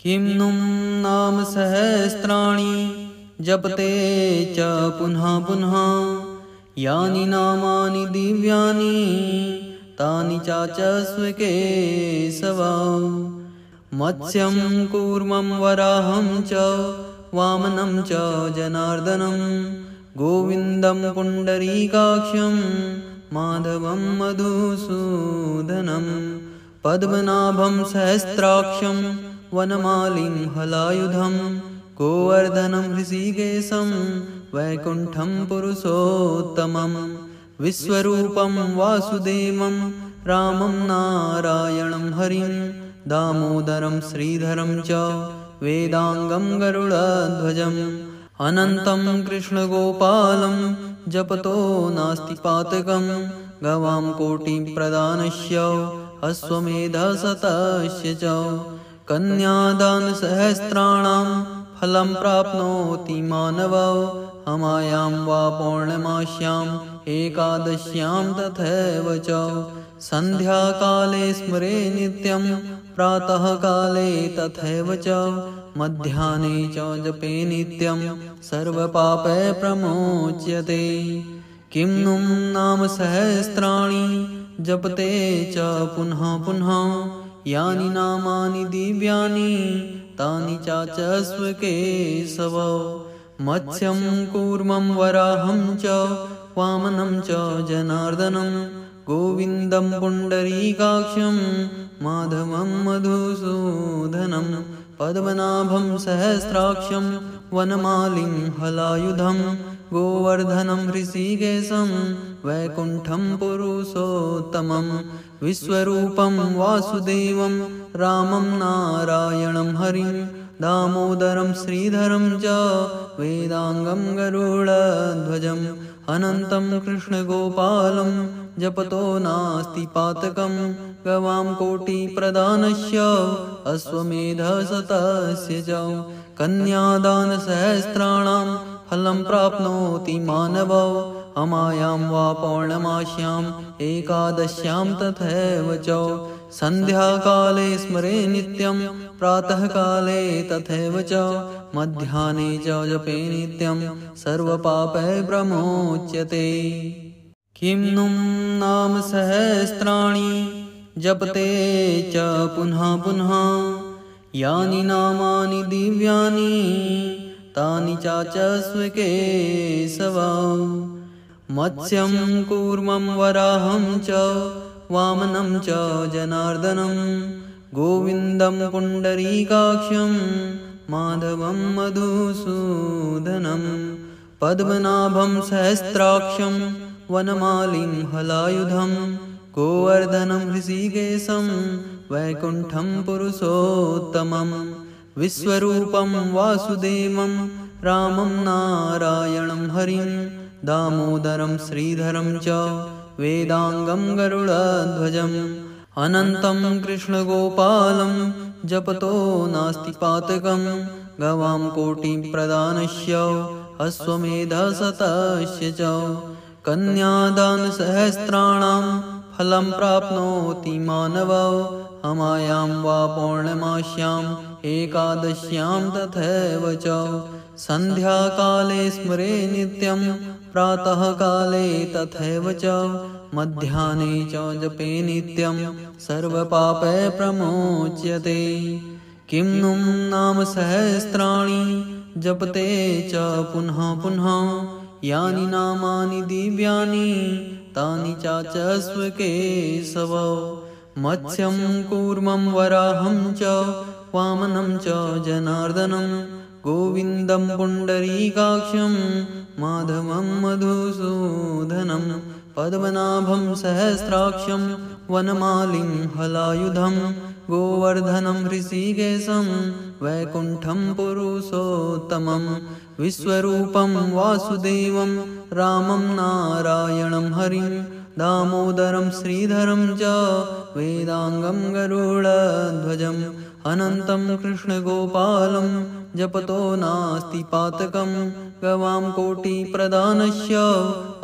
किं नु नाम सहस्राणि जपते च पुनः पुनः यानि नामानि दिव्यानि तानि चाचस्व केशव। मत्स्यं कूर्मं वराहं च वामनं च जनार्दनं गोविन्दं पुण्डरीकाक्षं माधवं मधुसूदनं पद्मनाभं सहस्राक्षं वनमालिं हलायुधं गोवर्धनं ऋषिकेशं वैकुण्ठं पुरुषोत्तमं विश्वरूपं वासुदेवं रामं नारायणं हरिं दामोदरं श्रीधरं च वेदांगं गरुडध्वजम् अनन्तं कृष्णगोपालं जपतो नास्ति पातकं गवां कोटिप्रदानस्य अश्वमेधशतस्य च कन्यादानसहस्राणां फलं प्राप्नोति मानवो अमायां वा पौर्णमास्याम् एकादश्यां तथैव च सन्ध्याकाले स्मरे नित्यं प्रातःकाले तथैव च मध्याह्ने च जपे नित्यं सर्वपापै प्रमोच्यते। किं नु नाम सहस्राणि जपते च पुनः पुनः यानि नामानि दिव्यानि तानि चाचस्व केशव। मत्स्यं कूर्मं वराहं च वामनं च जनार्दनं गोविन्दं पुण्डरीकाक्षं माधवं मधुसूदनं पद्मनाभं सहस्राक्षं वनमालिं हलायुधं गोवर्धनं ऋषिकेशं वैकुण्ठं पुरुषोत्तमं विश्वरूपं वासुदेवं रामं नारायणं हरिं दामोदरं श्रीधरं च वेदांगं गरुडध्वजम् अनन्तं कृष्णगोपालं जपतो नास्ति पातकं गवां कोटिप्रदानस्य अश्वमेधशतस्य च कन्यादानसहस्राणां फलं प्राप्नोति मानवो अमायां वा पौर्णमास्याम् एकादश्यां तथैव च सन्ध्याकाले स्मरे नित्यं प्रातःकाले तथैव च मध्याह्ने च जपे नित्यं सर्वपापै प्रमोच्यते। किं नु नाम सहस्राणि जपते च पुनः पुनः यानि नामानि दिव्यानि तानि चाचस्व केशव। मत्स्यं कूर्मं वराहं च वामनं च जनार्दनं गोविन्दं पुण्डरीकाक्षं माधवं मधुसूदनं पद्मनाभं सहस्राक्षं वनमालिं हलायुधं गोवर्धनं ऋषिकेशं वैकुण्ठं पुरुषोत्तमं विश्वरूपं वासुदेवं रामं नारायणं हरिं दामोदरं श्रीधरं च वेदांगं गरुडध्वजम् अनन्तं कृष्णगोपालं जपतो नास्ति पातकं गवां कोटिप्रदानस्य अश्वमेधशतस्य च कन्यादानसहस्राणां फलं प्राप्नोति मानवो अमायां वा पौर्णमास्याम् एकादश्यां तथैव च सन्ध्याकाले स्मरे नित्यं प्रातःकाले तथैव च मध्याह्ने च जपे नित्यं सर्वपापै प्रमोच्यते। किं नु नाम सहस्राणि जपते च पुनः पुनः यानि नामानि दिव्यानि तानि चाचस्व केशव। मत्स्यं कूर्मं वराहं च वामनं च जनार्दनं गोविन्दं पुण्डरीकाक्षं माधवं मधुसूदनं पद्मनाभं सहस्राक्षं वनमालिं हलायुधं गोवर्धनं ऋषिकेशं वैकुण्ठं पुरुषोत्तमं विश्वरूपं वासुदेवं रामं नारायणं हरिं दामोदरं श्रीधरं च वेदांगं गरुडध्वजम् अनन्तं कृष्णगोपालं जपतो नास्ति पातकं गवां कोटिप्रदानस्य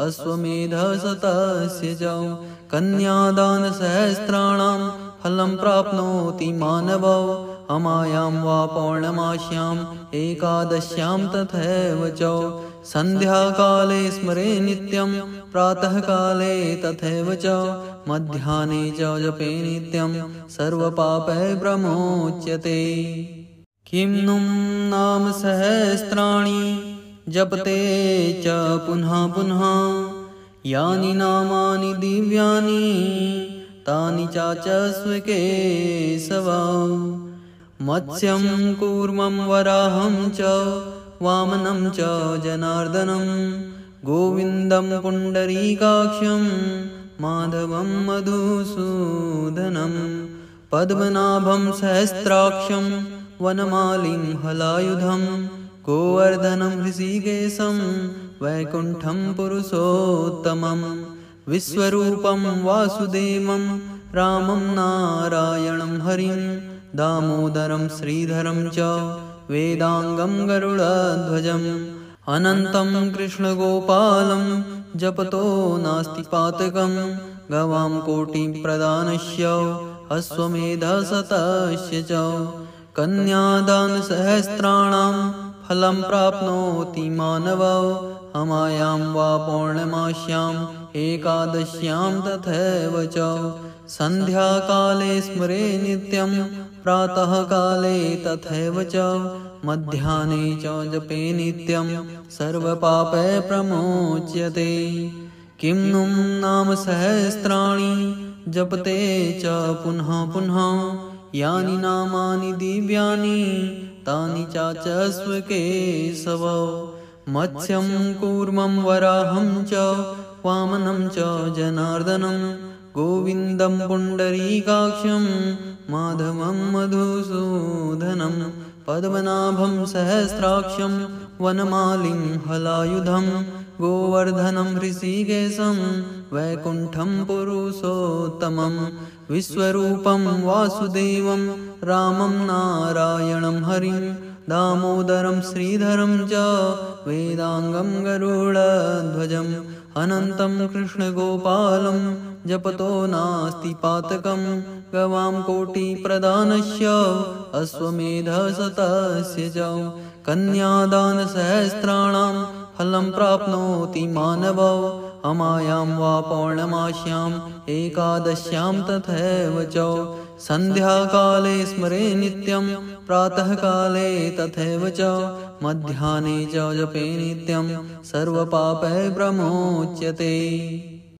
अश्वमेधशतस्य च कन्यादानसहस्राणां फलं प्राप्नोति मानवो अमायां वा पौर्णमास्याम् एकादश्यां तथैव च सन्ध्याकाले स्मरे नित्यं प्रातःकाले तथैव च मध्याह्ने च जपे नित्यं सर्वपापैः प्रमुच्यते। किं नु नाम सहस्राणि जपते च पुनः पुनः यानि नामानि दिव्यानि तानि चाचस्व केशव। मत्स्यं कूर्मं वराहं च वामनं च जनार्दनं गोविन्दं पुण्डरीकाक्षं माधवं मधुसूदनं पद्मनाभं सहस्राक्षं वनमालिं हलायुधं गोवर्धनं ऋषिकेशं वैकुण्ठं पुरुषोत्तमं विश्वरूपं वासुदेवं रामं नारायणं हरिं दामोदरं श्रीधरं च वेदांगं गरुडध्वजम् अनन्तं कृष्णगोपालं जपतो नास्ति पातकं गवां कोटिप्रदानस्य अश्वमेधशतस्य च कन्यादानसहस्राणां फलं प्राप्नोति मानवो अमायां वा पौर्णमास्याम् एकादश्यां तथैव च सन्ध्याकाले स्मरे नित्यं प्रातःकाले तथैव च मध्याह्ने च जपे नित्यं सर्वपापैः प्रमुच्यते। किं नु नाम सहस्राणि जपते च पुनः पुनः यानि नामानि दिव्यानि तानि चाचस्व केशव। मत्स्यं कूर्मं वराहं च वामनं च जनार्दनं गोविन्दं पुण्डरीकाक्षं माधवं मधुसूदनं पद्मनाभं सहस्राक्षं वनमालिं हलायुधं गोवर्धनं ऋषिकेशं वैकुण्ठं पुरुषोत्तमं विश्वरूपं वासुदेवं रामं नारायणं हरिं दामोदरं श्रीधरं च वेदांगं गरुडध्वजम् अनन्तं कृष्णगोपालं जपतो नास्ति पातकं गवां कोटिप्रदानस्य अश्वमेधशतस्य च कन्यादानसहस्राणां फलं प्राप्नोति मानवो अमायां वा पौर्णमास्याम् एकादश्यां तथैव च सन्ध्याकाले स्मरे नित्यं प्रातःकाले तथैव च मध्याह्ने च जपे नित्यं सर्वपापैः प्रमुच्यते।